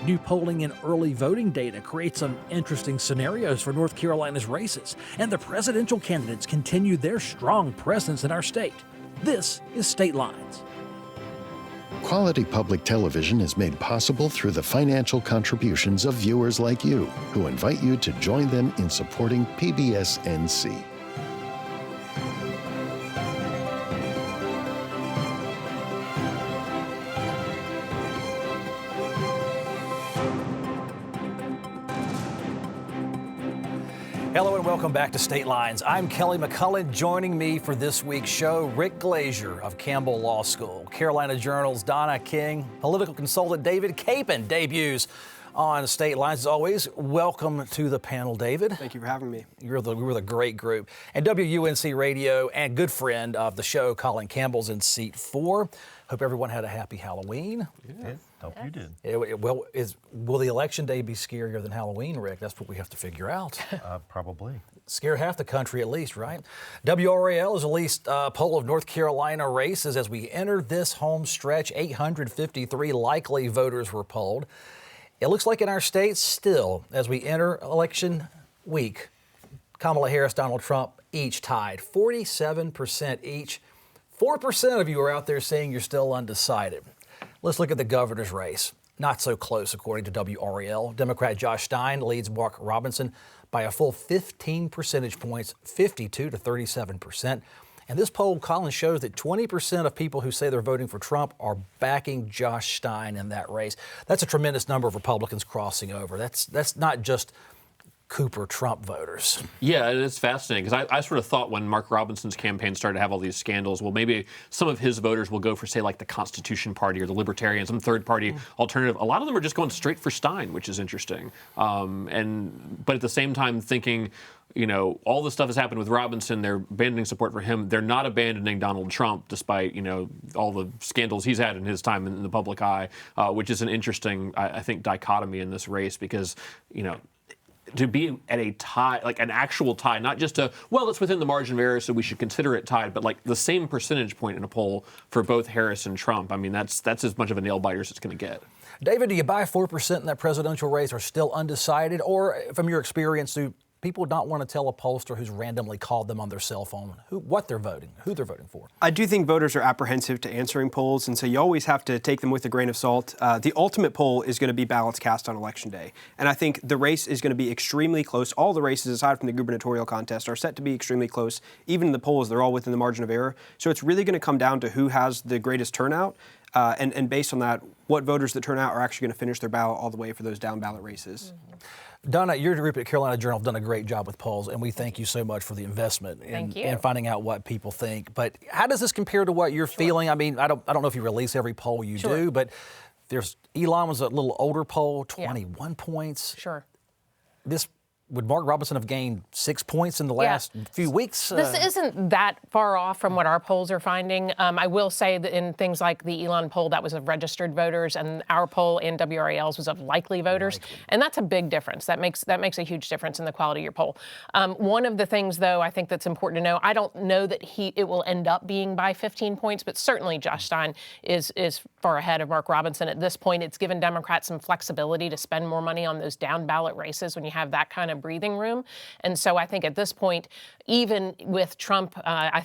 New polling and early voting data create some interesting scenarios for North Carolina's races, and the presidential candidates continue their strong presence in our state. This is State Lines. Quality public television is made possible through the financial contributions of viewers like you, who invite you to join them in supporting PBS-NC. Hello and welcome back to State Lines. I'm Kelly McCullen. Joining me for this week's show, Rick Glazier of Campbell Law School. Carolina Journal's Donna King, political consultant David Capen debuts on State Lines. As always, welcome to the panel, David. Thank you for having me. We were the great group. And WUNC Radio and good friend of the show, Colin Campbell's in seat 4. Hope everyone had a happy Halloween. Yeah. Hope you did. Will the election day be scarier than Halloween, Rick? That's what we have to figure out. Probably. Scare half the country at least, right? WRAL has released a poll of North Carolina races as we enter this home stretch. 853 likely voters were polled. It looks like in our state still, as we enter election week, Kamala Harris, Donald Trump, each tied, 47% each. 4% of you are out there saying you're still undecided. Let's look at the governor's race. Not so close, according to WRAL. Democrat Josh Stein leads Mark Robinson by a full 15 percentage points, 52 to 37%. And this poll, Colin, shows that 20% of people who say they're voting for Trump are backing Josh Stein in that race. That's a tremendous number of Republicans crossing over. That's not just Cooper Trump voters. Yeah, it is fascinating because I sort of thought when Mark Robinson's campaign started to have all these scandals, well, maybe some of his voters will go for, say, like the Constitution Party or the Libertarians, some third-party alternative. A lot of them are just going straight for Stein, which is interesting. But at the same time thinking, you know, all this stuff has happened with Robinson. They're abandoning support for him. They're not abandoning Donald Trump, despite, you know, all the scandals he's had in his time in the public eye, which is an interesting, I think, dichotomy in this race because, you know, to be at a tie, like an actual tie, not just it's within the margin of error, so we should consider it tied, but like the same percentage point in a poll for both Harris and Trump. I mean, that's as much of a nail biter as it's going to get. David, do you buy 4% in that presidential race or still undecided? Or from your experience, do people not want to tell a pollster who's randomly called them on their cell phone what they're voting, who they're voting for? I do think voters are apprehensive to answering polls, and so you always have to take them with a grain of salt. The ultimate poll is going to be ballots cast on Election Day, and I think the race is going to be extremely close. All the races, aside from the gubernatorial contest, are set to be extremely close. Even in the polls, they're all within the margin of error. So it's really going to come down to who has the greatest turnout, and based on that, what voters that turn out are actually going to finish their ballot all the way for those down ballot races. Mm-hmm. Donna, your group at Carolina Journal have done a great job with polls, and we thank you so much for the investment in finding out what people think. But how does this compare to what you're feeling? I mean, I don't know if you release every poll you do, but Elon was a little older poll, 21 points. Sure. Would Mark Robinson have gained 6 points in the last few weeks? This isn't that far off from what our polls are finding. I will say that in things like the Elon poll, that was of registered voters, and our poll in WRAL's was of likely voters. And that's a big difference. That makes a huge difference in the quality of your poll. One of the things, though, I think that's important to know, I don't know that it will end up being by 15 points, but certainly Josh Stein is far ahead of Mark Robinson. At this point, it's given Democrats some flexibility to spend more money on those down ballot races when you have that kind of breathing room. And so I think at this point, even with Trump, I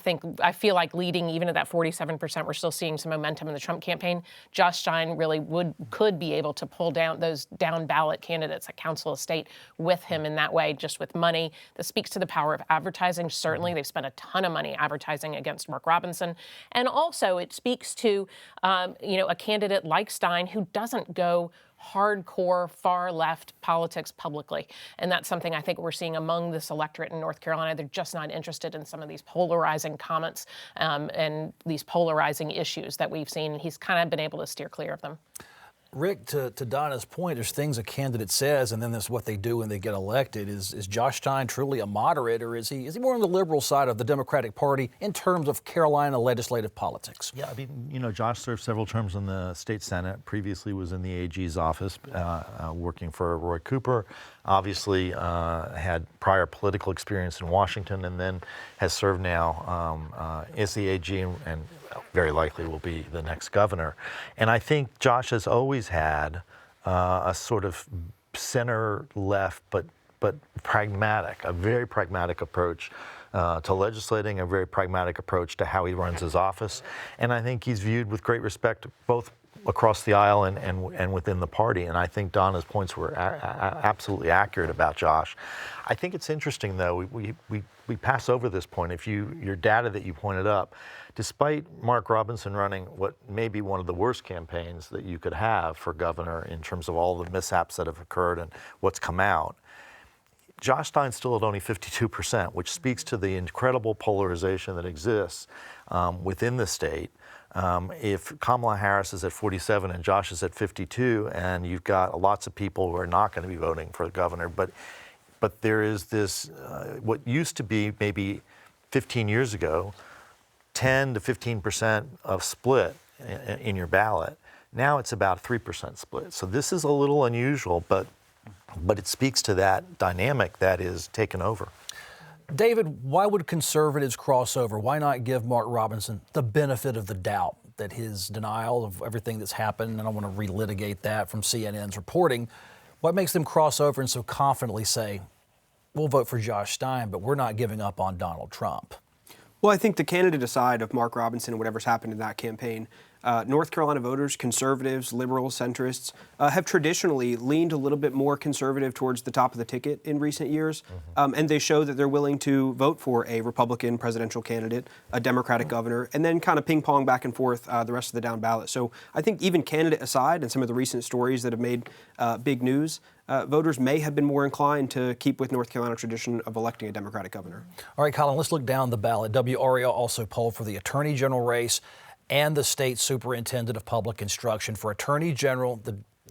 feel like leading even at that 47%, we're still seeing some momentum in the Trump campaign. Josh Stein really could be able to pull down those down ballot candidates at Council of State with him in that way, just with money. This speaks to the power of advertising. Certainly, they've spent a ton of money advertising against Mark Robinson. And also it speaks to, a candidate like Stein who doesn't go hardcore far left politics publicly. And that's something I think we're seeing among this electorate in North Carolina. They're just not interested in some of these polarizing comments and these polarizing issues that we've seen. He's kind of been able to steer clear of them. Rick, to Donna's point, there's things a candidate says, and then there's what they do when they get elected. Is Josh Stein truly a moderate, or is he more on the liberal side of the Democratic Party in terms of Carolina legislative politics? Yeah, I mean, Josh served several terms in the state Senate. Previously was in the AG's office, working for Roy Cooper. Obviously had prior political experience in Washington, and then has served now as the AG and very likely will be the next governor. And I think Josh has always had a sort of center left, but pragmatic, a very pragmatic approach to legislating, a very pragmatic approach to how he runs his office. And I think he's viewed with great respect both across the aisle and within the party. And I think Donna's points were absolutely accurate about Josh. I think it's interesting, though, we pass over this point. If your data that you pointed up, despite Mark Robinson running what may be one of the worst campaigns that you could have for governor in terms of all the mishaps that have occurred and what's come out, Josh Stein's still at only 52%, which speaks to the incredible polarization that exists within the state. If Kamala Harris is at 47 and Josh is at 52, and you've got lots of people who are not going to be voting for the governor, but there is this, what used to be maybe 15 years ago, 10 to 15% of split in your ballot. Now it's about 3% split. So this is a little unusual, but it speaks to that dynamic that is taken over. David, why would conservatives cross over? Why not give Mark Robinson the benefit of the doubt that his denial of everything that's happened, and I want to relitigate that from CNN's reporting, what makes them cross over and so confidently say, we'll vote for Josh Stein, but we're not giving up on Donald Trump? Well, I think the candidate aside of Mark Robinson and whatever's happened in that campaign, North Carolina voters, conservatives, liberals, centrists, have traditionally leaned a little bit more conservative towards the top of the ticket in recent years. And they show that they're willing to vote for a Republican presidential candidate, a Democratic governor, and then kind of ping pong back and forth the rest of the down ballot. So I think even candidate aside and some of the recent stories that have made big news, voters may have been more inclined to keep with North Carolina tradition of electing a Democratic governor. All right, Colin, let's look down the ballot. WRAL also polled for the Attorney General race and the State Superintendent of Public Instruction. For Attorney General,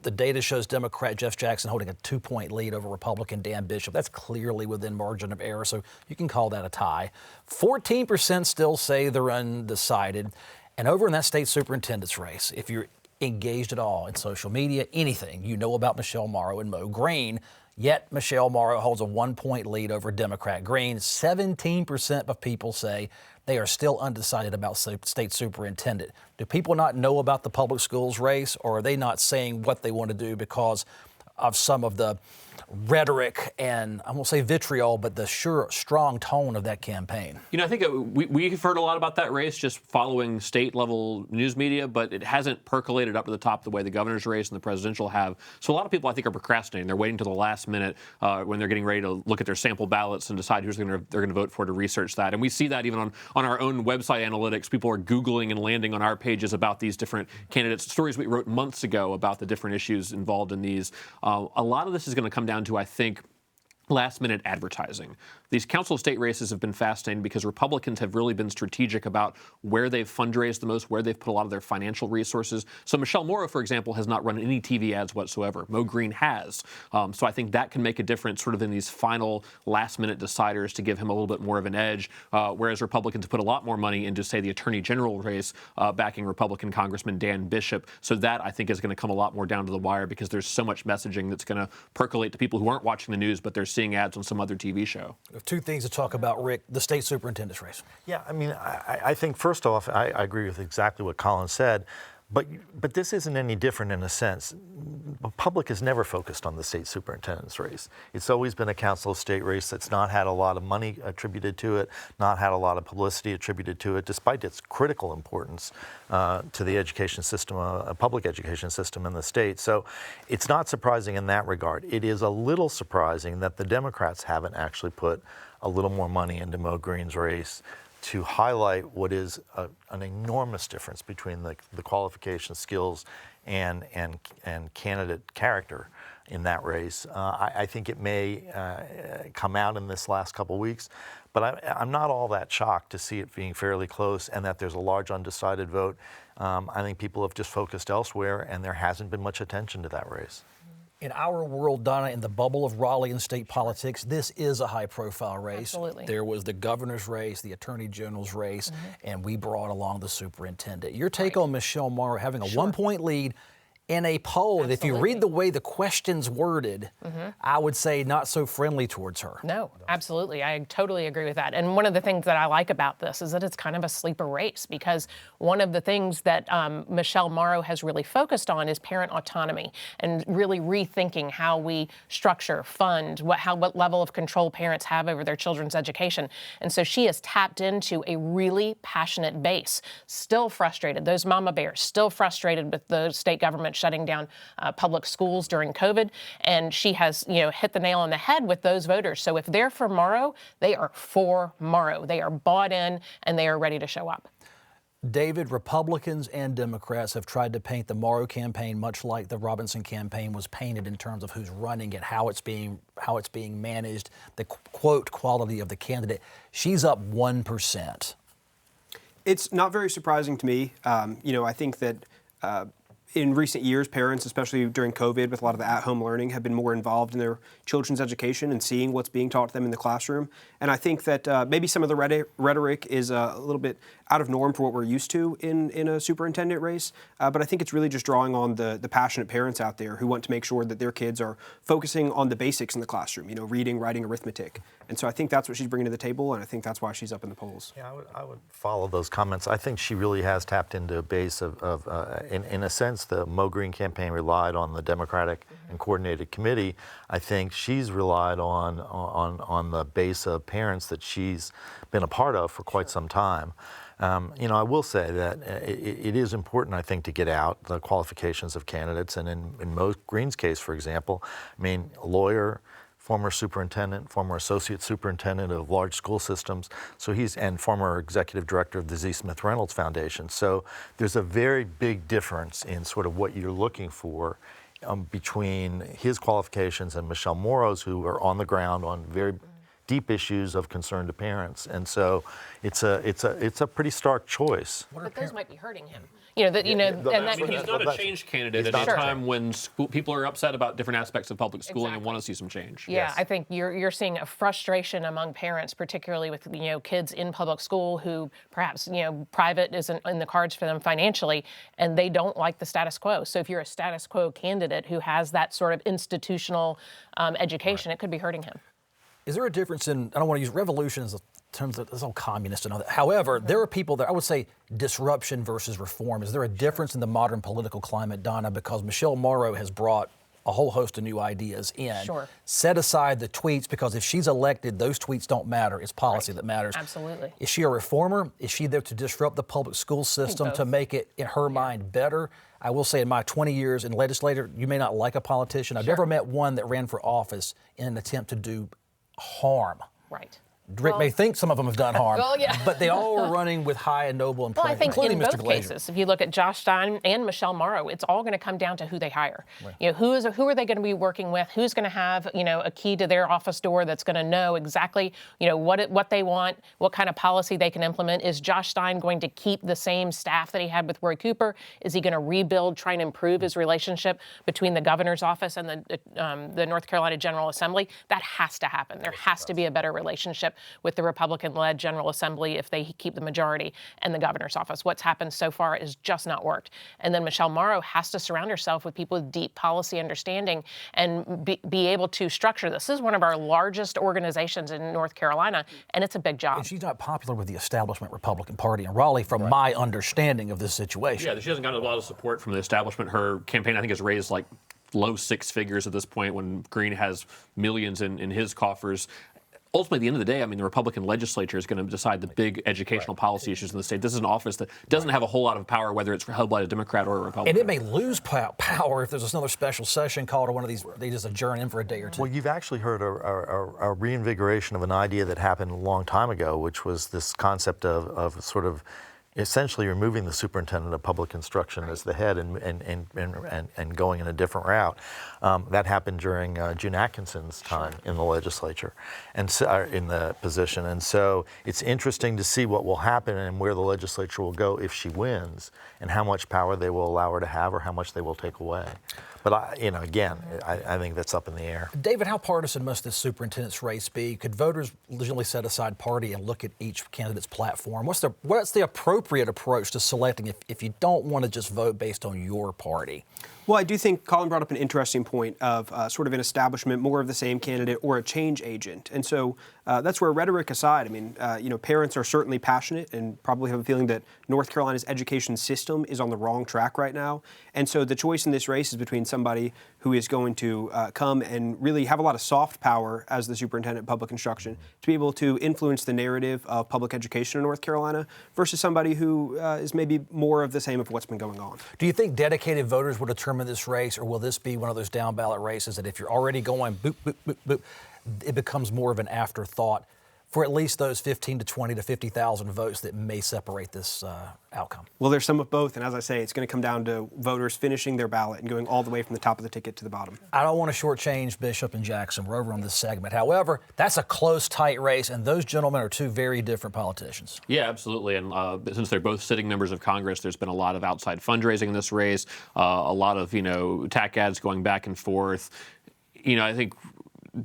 the data shows Democrat Jeff Jackson holding a 2-point lead over Republican Dan Bishop. That's clearly within margin of error, so you can call that a tie. 14% still say they're undecided. And over in that State Superintendent's race, if you're engaged at all in social media, anything, you know about Michelle Morrow and Mo Green, yet Michelle Morrow holds a 1-point lead over Democrat Green. 17% of people say they are still undecided about state superintendent. Do people not know about the public schools race, or are they not saying what they want to do because of some of the rhetoric and, I won't say vitriol, but the strong tone of that campaign? You know, I think we've heard a lot about that race just following state-level news media, but it hasn't percolated up to the top the way the governor's race and the presidential have. So a lot of people, I think, are procrastinating. They're waiting to the last minute when they're getting ready to look at their sample ballots and decide who's they're going to vote for to research that. And we see that even on our own website analytics. People are Googling and landing on our pages about these different candidates, stories we wrote months ago about the different issues involved in these. A lot of this is going to come down to, I think, last-minute advertising. These council state races have been fascinating because Republicans have really been strategic about where they've fundraised the most, where they've put a lot of their financial resources. So Michelle Morrow, for example, has not run any TV ads whatsoever. Mo Green has. So I think that can make a difference sort of in these final last-minute deciders to give him a little bit more of an edge, whereas Republicans put a lot more money into, say, the Attorney General race, backing Republican Congressman Dan Bishop. So that, I think, is going to come a lot more down to the wire because there's so much messaging that's going to percolate to people who aren't watching the news, but they're seeing ads on some other TV show. Two things to talk about, Rick, the state superintendent's race. Yeah, I mean, I think first off, I agree with exactly what Colin said, but this isn't any different in a sense. The public has never focused on the state superintendent's race. It's always been a council of state race that's not had a lot of money attributed to it, not had a lot of publicity attributed to it, despite its critical importance to the education system, a public education system in the state. So it's not surprising in that regard. It is a little surprising that the Democrats haven't actually put a little more money into Mo Green's race to highlight what is an enormous difference between the qualification, skills, and candidate character in that race. I think it may come out in this last couple of weeks, but I'm not all that shocked to see it being fairly close and that there's a large undecided vote. I think people have just focused elsewhere, and there hasn't been much attention to that race. In our world, Donna, in the bubble of Raleigh and state politics, this is a high-profile race. Absolutely. There was the governor's race, the attorney general's race, and we brought along the superintendent. Your take on Michelle Morrow having a 1-point lead in a poll that if you read the way the question's worded, I would say not so friendly towards her. No, absolutely. I totally agree with that. And one of the things that I like about this is that it's kind of a sleeper race, because one of the things that Michelle Morrow has really focused on is parent autonomy and really rethinking how we structure, fund, what level of control parents have over their children's education. And so she has tapped into a really passionate base, still frustrated. Those mama bears still frustrated with the state government shutting down public schools during COVID, and she has, hit the nail on the head with those voters. So if they're for Morrow, they are for Morrow. They are bought in and they are ready to show up. David, Republicans and Democrats have tried to paint the Morrow campaign much like the Robinson campaign was painted in terms of who's running it, how it's being managed, the quote quality of the candidate. She's up 1%. It's not very surprising to me. I think that in recent years, parents, especially during COVID with a lot of the at-home learning, have been more involved in their children's education and seeing what's being taught to them in the classroom. And I think that maybe some of the rhetoric is a little bit out of norm for what we're used to in a superintendent race. But I think it's really just drawing on the passionate parents out there who want to make sure that their kids are focusing on the basics in the classroom, reading, writing, arithmetic. And so I think that's what she's bringing to the table, and I think that's why she's up in the polls. Yeah, I would follow those comments. I think she really has tapped into a base of in a sense, the Mo Green campaign relied on the Democratic and coordinated committee. I think she's relied on the base of parents that she's been a part of for quite some time. I will say that it is important, I think, to get out the qualifications of candidates. And in Mo Green's case, for example, a lawyer, former superintendent, former associate superintendent of large school systems, and former executive director of the Z. Smith Reynolds Foundation. So there's a very big difference in sort of what you're looking for between his qualifications and Michelle Morrow's, who are on the ground on very deep issues of concern to parents. And so it's a pretty stark choice. But those might be hurting him. He's not a change candidate at a time when people are upset about different aspects of public schooling and want to see some change. Yeah, yes. I think you're seeing a frustration among parents, particularly with kids in public school who perhaps private isn't in the cards for them financially, and they don't like the status quo. So if you're a status quo candidate who has that sort of institutional education, It could be hurting him. Is there a difference in, I don't want to use revolution as a terms of it's all communist and all that. However, there are people that I would say disruption versus reform. Is there a difference in the modern political climate, Donna? Because Michelle Morrow has brought a whole host of new ideas in. Sure. Set aside the tweets, because if she's elected, those tweets don't matter. It's policy that matters. Absolutely. Is she a reformer? Is she there to disrupt the public school system to make it, in her mind, better? I will say in my 20 years in legislature, you may not like a politician. I've never met one that ran for office in an attempt to do harm. Right. Rick may think some of them have done harm, well, yeah. but they all were running with high and noble intent, I think including in Mr. both Glazier. cases, if you look at Josh Stein and Michelle Morrow, it's all going to come down to who they hire. Right. Who are they going to be working with? Who's going to have a key to their office door that's going to know exactly what they want, what kind of policy they can implement? Is Josh Stein going to keep the same staff that he had with Roy Cooper? Is he going to rebuild, try and improve his relationship between the governor's office and the North Carolina General Assembly? That has to happen. There has to be a better relationship with the Republican-led General Assembly if they keep the majority and the governor's office. What's happened so far is just not worked. And then Michelle Morrow has to surround herself with people with deep policy understanding and be able to structure this. This is one of our largest organizations in North Carolina, and it's a big job. And she's not popular with the establishment Republican Party in Raleigh, from my understanding of this situation. Yeah, she hasn't gotten a lot of support from the establishment. Her campaign, I think, has raised like low six figures at this point, when Green has millions in his coffers. Ultimately, at the end of the day, the Republican legislature is going to decide the big educational policy issues in the state. This is an office that doesn't have a whole lot of power, whether it's held by a Democrat or a Republican. And it may lose power if there's another special session called, or one of these, they just adjourn in for a day or two. Well, you've actually heard a reinvigoration of an idea that happened a long time ago, which was this concept of sort of essentially removing the superintendent of public instruction as the head and going in a different route. That happened during June Atkinson's time in the legislature and so, in the position. And so it's interesting to see what will happen and where the legislature will go if she wins, and how much power they will allow her to have or how much they will take away. But I think that's up in the air. David, how partisan must this superintendent's race be? Could voters legitimately set aside party and look at each candidate's platform? What's the appropriate approach to selecting if you don't want to just vote based on your party? Well, I do think Colin brought up an interesting point of sort of an establishment, more of the same candidate, or a change agent. And so that's where, rhetoric aside, I mean, parents are certainly passionate and probably have a feeling that North Carolina's education system is on the wrong track right now. And so the choice in this race is between somebody who is going to come and really have a lot of soft power as the superintendent of public instruction to be able to influence the narrative of public education in North Carolina versus somebody who is maybe more of the same of what's been going on. Do you think dedicated voters will determine this race, or will this be one of those down ballot races that if you're already going boop, boop, boop, boop, it becomes more of an afterthought for at least those 15 to 20 to 50,000 votes that may separate this outcome? Well, there's some of both, and as I say, it's going to come down to voters finishing their ballot and going all the way from the top of the ticket to the bottom. I don't want to shortchange Bishop and Jackson. We're over on this segment. However, that's a close, tight race, and those gentlemen are two very different politicians. Yeah, absolutely. And since they're both sitting members of Congress, there's been a lot of outside fundraising in this race, a lot of, tack ads going back and forth. I think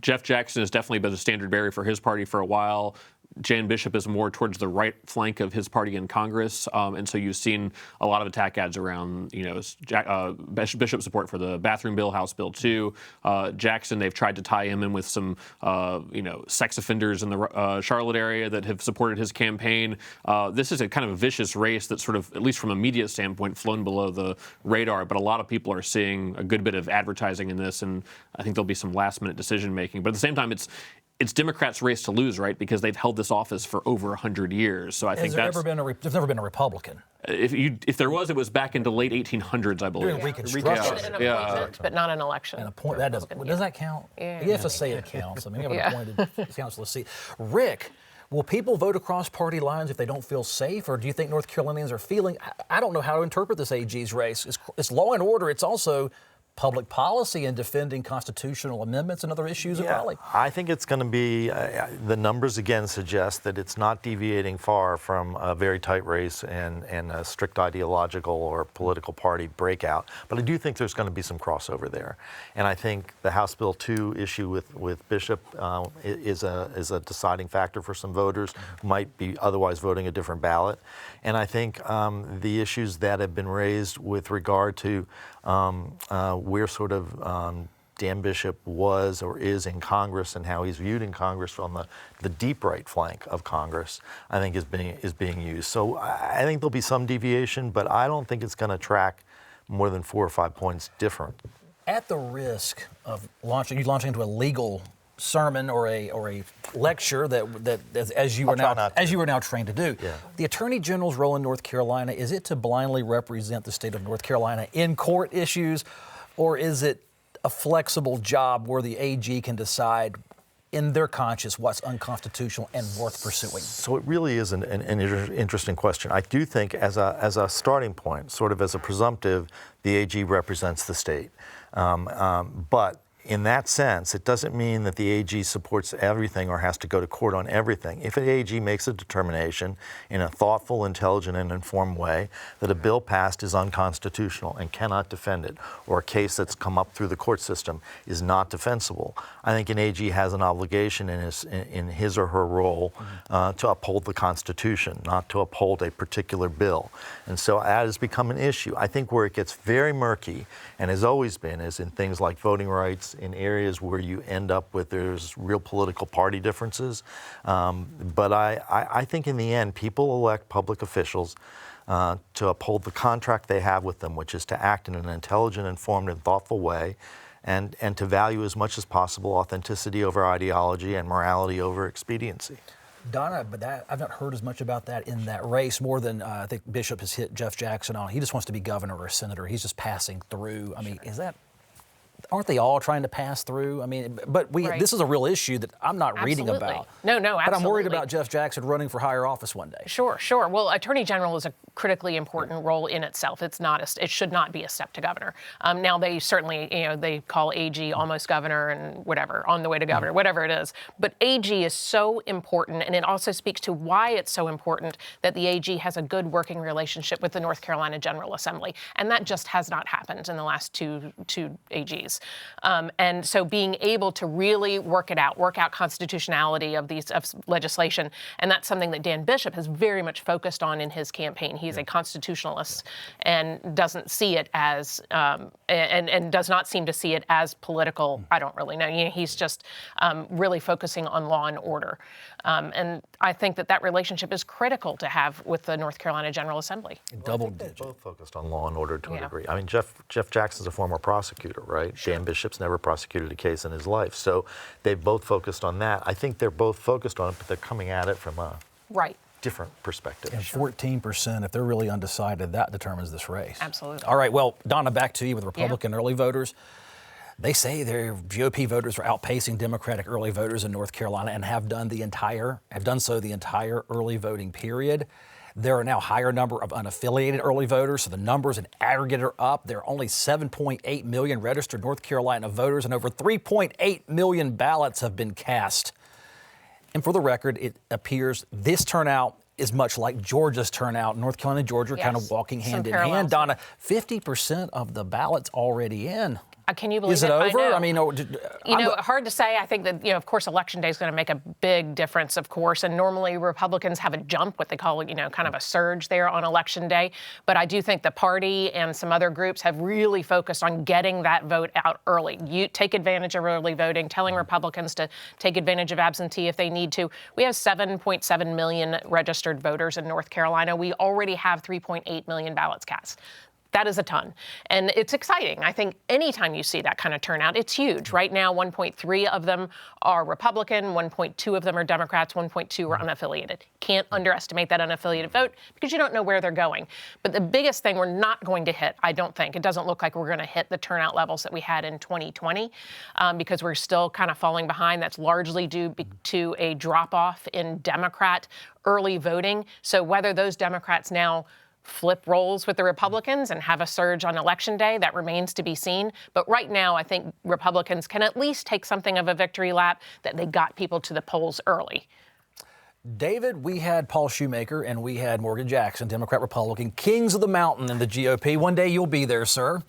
Jeff Jackson has definitely been a standard bearer for his party for a while. Jan Bishop is more towards the right flank of his party in Congress, and so you've seen a lot of attack ads around, Bishop's support for the bathroom bill, House Bill 2. Jackson, they've tried to tie him in with some, sex offenders in the Charlotte area that have supported his campaign. This is a kind of a vicious race that's sort of, at least from a media standpoint, flown below the radar, but a lot of people are seeing a good bit of advertising in this, and I think there'll be some last-minute decision-making. But at the same time, it's Democrats' race to lose, right? Because they've held this office for over 100 years. So I think there's never been a Republican. If there was, it was back into late 1800s, I believe. During Reconstruction. An appointment, but not an election. Does that count? Yeah. You have to say it counts. I mean, you have an appointed council seat. Rick, will people vote across party lines if they don't feel safe, or do you think North Carolinians are feeling? I don't know how to interpret this AG's race. It's law and order. It's also public policy and defending constitutional amendments and other issues at Raleigh. I think it's going to be, the numbers again suggest that it's not deviating far from a very tight race and a strict ideological or political party breakout. But I do think there's going to be some crossover there. And I think the House Bill 2 issue with Bishop is a deciding factor for some voters who might be otherwise voting a different ballot. And I think the issues that have been raised with regard to where sort of Dan Bishop was or is in Congress and how he's viewed in Congress on the deep right flank of Congress, I think is being used. So I think there'll be some deviation, but I don't think it's going to track more than 4 or 5 points different. At the risk of launching into a legal sermon or a lecture that as you are now trained to do. Yeah. The Attorney General's role in North Carolina, is it to blindly represent the state of North Carolina in court issues, or is it a flexible job where the AG can decide in their conscience what's unconstitutional and worth pursuing? So it really is an interesting question. I do think as a starting point, sort of as a presumptive, the AG represents the state. But in that sense, it doesn't mean that the AG supports everything or has to go to court on everything. If an AG makes a determination in a thoughtful, intelligent, and informed way that a bill passed is unconstitutional and cannot defend it, or a case that's come up through the court system is not defensible, I think an AG has an obligation in his or her role to uphold the Constitution, not to uphold a particular bill. And so that has become an issue. I think where it gets very murky, and has always been, is in things like voting rights, in areas where you end up with there's real political party differences. But I think in the end, people elect public officials to uphold the contract they have with them, which is to act in an intelligent, informed, and thoughtful way, and to value as much as possible authenticity over ideology and morality over expediency. Donna, but I've not heard as much about that in that race, more than I think Bishop has hit Jeff Jackson on. He just wants to be governor or senator. He's just passing through. I mean, is that aren't they all trying to pass through? I mean, but this is a real issue that I'm not reading about. No, absolutely. But I'm worried about Jeff Jackson running for higher office one day. Sure. Well, Attorney General is a critically important role in itself. It should not be a step to governor. Now they certainly, they call AG almost governor and whatever, on the way to governor, whatever it is. But AG is so important, and it also speaks to why it's so important that the AG has a good working relationship with the North Carolina General Assembly, and that just has not happened in the last two AGs. And so being able to really work out constitutionality of legislation, and that's something that Dan Bishop has very much focused on in his campaign. He's a constitutionalist and doesn't see it as, and does not seem to see it as political. I don't really know. He's just really focusing on law and order. And I think that relationship is critical to have with the North Carolina General Assembly. Double digit. Both focused on law and order to a degree. I mean, Jeff Jackson's a former prosecutor, right? Sure. Dan Bishop's never prosecuted a case in his life. So they've both focused on that. I think they're both focused on it, but they're coming at it from a different perspective. And 14%, if they're really undecided, that determines this race. Absolutely. All right, well, Donna, back to you with Republican early voters. They say their GOP voters are outpacing Democratic early voters in North Carolina and have done so the entire early voting period. There are now a higher number of unaffiliated early voters, so the numbers in aggregate are up. There are only 7.8 million registered North Carolina voters, and over 3.8 million ballots have been cast. And for the record, it appears this turnout is much like Georgia's turnout. North Carolina and Georgia are kind of walking hand in hand. Donna, 50% of the ballots already in. Can you believe it? Is it over? I mean, hard to say. I think that, of course, Election Day is going to make a big difference, of course. And normally Republicans have a jump, what they call, kind of a surge there on Election Day. But I do think the party and some other groups have really focused on getting that vote out early. You take advantage of early voting, telling Republicans to take advantage of absentee if they need to. We have 7.7 million registered voters in North Carolina. We already have 3.8 million ballots cast. That is a ton. And it's exciting. I think anytime you see that kind of turnout, it's huge. Right now, 1.3 of them are Republican, 1.2 of them are Democrats, 1.2 are unaffiliated. Can't underestimate that unaffiliated vote because you don't know where they're going. But the biggest thing we're not going to hit, I don't think, it doesn't look like we're going to hit the turnout levels that we had in 2020 because we're still kind of falling behind. That's largely due to a drop-off in Democrat early voting. So whether those Democrats now flip roles with the Republicans and have a surge on Election Day, that remains to be seen. But right now, I think Republicans can at least take something of a victory lap that they got people to the polls early. David, we had Paul Shoemaker and we had Morgan Jackson, Democrat, Republican, kings of the mountain in the GOP. One day you'll be there, sir.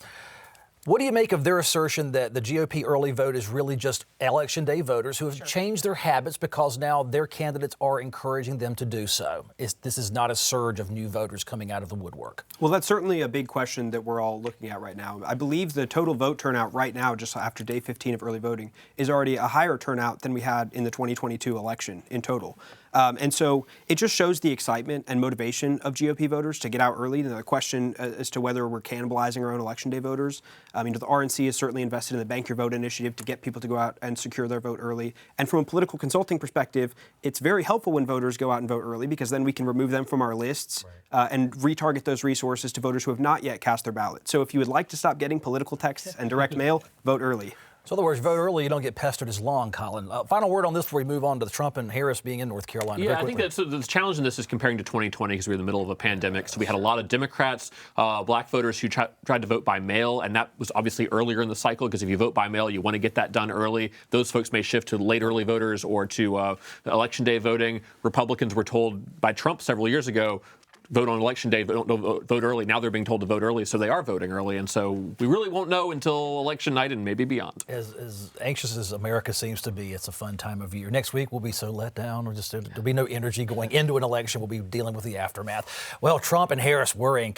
What do you make of their assertion that the GOP early vote is really just Election Day voters who have changed their habits because now their candidates are encouraging them to do so? This is not a surge of new voters coming out of the woodwork. Well, that's certainly a big question that we're all looking at right now. I believe the total vote turnout right now, just after day 15 of early voting, is already a higher turnout than we had in the 2022 election in total. And so it just shows the excitement and motivation of GOP voters to get out early. The question as to whether we're cannibalizing our own Election Day voters. The RNC is certainly invested in the Bank Your Vote initiative to get people to go out and secure their vote early. And from a political consulting perspective, it's very helpful when voters go out and vote early because then we can remove them from our lists and retarget those resources to voters who have not yet cast their ballot. So if you would like to stop getting political texts and direct mail, vote early. So in other words, vote early, you don't get pestered as long, Colin. Final word on this before we move on to the Trump and Harris being in North Carolina. Yeah, I think that's the challenge in this is comparing to 2020 because we were in the middle of a pandemic. So we had a lot of Democrats, black voters who tried to vote by mail, and that was obviously earlier in the cycle because if you vote by mail, you want to get that done early. Those folks may shift to late early voters or to Election Day voting. Republicans were told by Trump several years ago, vote on Election Day, but don't vote early. Now they're being told to vote early, so they are voting early. And so we really won't know until election night and maybe beyond. As anxious as America seems to be, it's a fun time of year. Next week, we'll be so let down. There'll be no energy going into an election. We'll be dealing with the aftermath. Well, Trump and Harris were in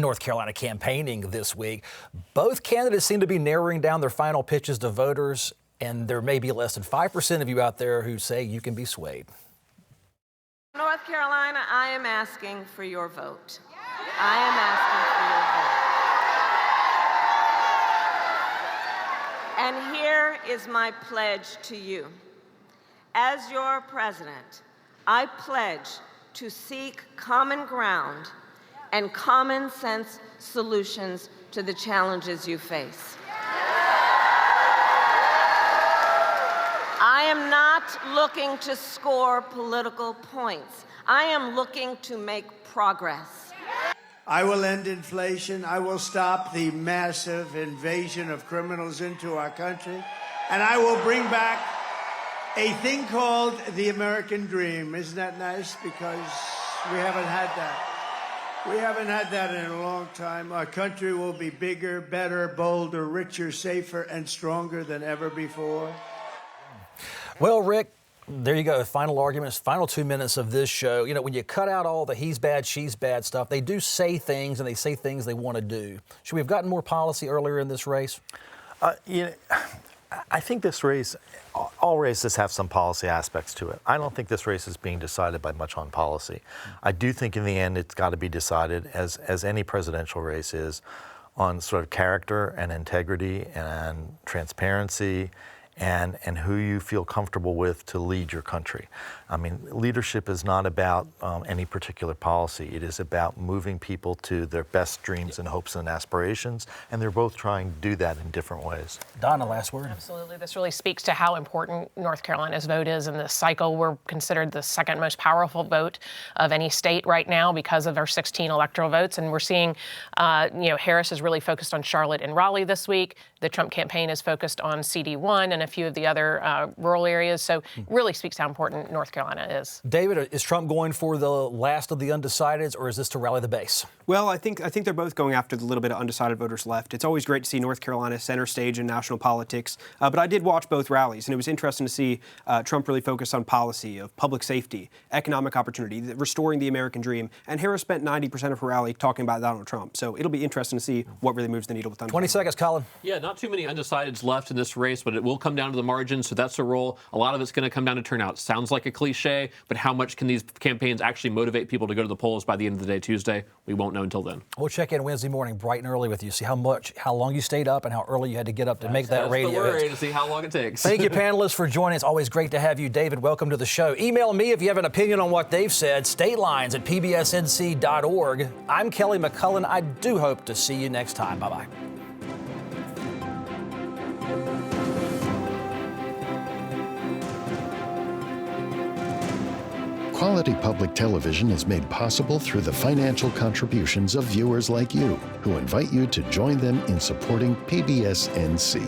North Carolina campaigning this week. Both candidates seem to be narrowing down their final pitches to voters, and there may be less than 5% of you out there who say you can be swayed. North Carolina, I am asking for your vote. I am asking for your vote. And here is my pledge to you. As your president, I pledge to seek common ground and common sense solutions to the challenges you face. am not looking to score political points. I am looking to make progress. I will end inflation. I will stop the massive invasion of criminals into our country. And I will bring back a thing called the American dream. Isn't that nice? Because we haven't had that. We haven't had that in a long time. Our country will be bigger, better, bolder, richer, safer, and stronger than ever before. Well, Rick, there you go. Final arguments, final 2 minutes of this show. You know, when you cut out all the he's bad, she's bad stuff, they do say things, and they say things they want to do. Should we have gotten more policy earlier in this race? I think this race, all races have some policy aspects to it. I don't think this race is being decided by much on policy. I do think in the end it's got to be decided, as any presidential race is, on sort of character and integrity and transparency and who you feel comfortable with to lead your country. I mean, leadership is not about any particular policy. It is about moving people to their best dreams and hopes and aspirations, and they're both trying to do that in different ways. Donna, last word. Absolutely. This really speaks to how important North Carolina's vote is in this cycle. We're considered the second most powerful vote of any state right now because of our 16 electoral votes, and we're seeing, Harris is really focused on Charlotte and Raleigh this week. The Trump campaign is focused on CD1 and a few of the other rural areas. So it really speaks how important North Carolina is. David, is Trump going for the last of the undecideds, or is this to rally the base? Well, I think they're both going after the little bit of undecided voters left. It's always great to see North Carolina center stage in national politics, but I did watch both rallies, and it was interesting to see Trump really focus on policy of public safety, economic opportunity, restoring the American dream, and Harris spent 90% of her rally talking about Donald Trump. So it'll be interesting to see what really moves the needle with Donald 20 seconds, Colin. Yeah, not too many undecideds left in this race, but it will come down to the margins, so that's a roll. A lot of it's going to come down to turnout. Sounds like a cliche, but how much can these campaigns actually motivate people to go to the polls by the end of the day Tuesday? We won't know until then. We'll check in Wednesday morning bright and early with you, see how long you stayed up and how early you had to get up to make that radio. That's the worry, to see how long it takes. Thank you, panelists, for joining. It's always great to have you. David, welcome to the show. Email me if you have an opinion on what they've said. statelines@pbsnc.org. I'm Kelly McCullen. I do hope to see you next time. Bye-bye. Quality public television is made possible through the financial contributions of viewers like you, who invite you to join them in supporting PBS NC.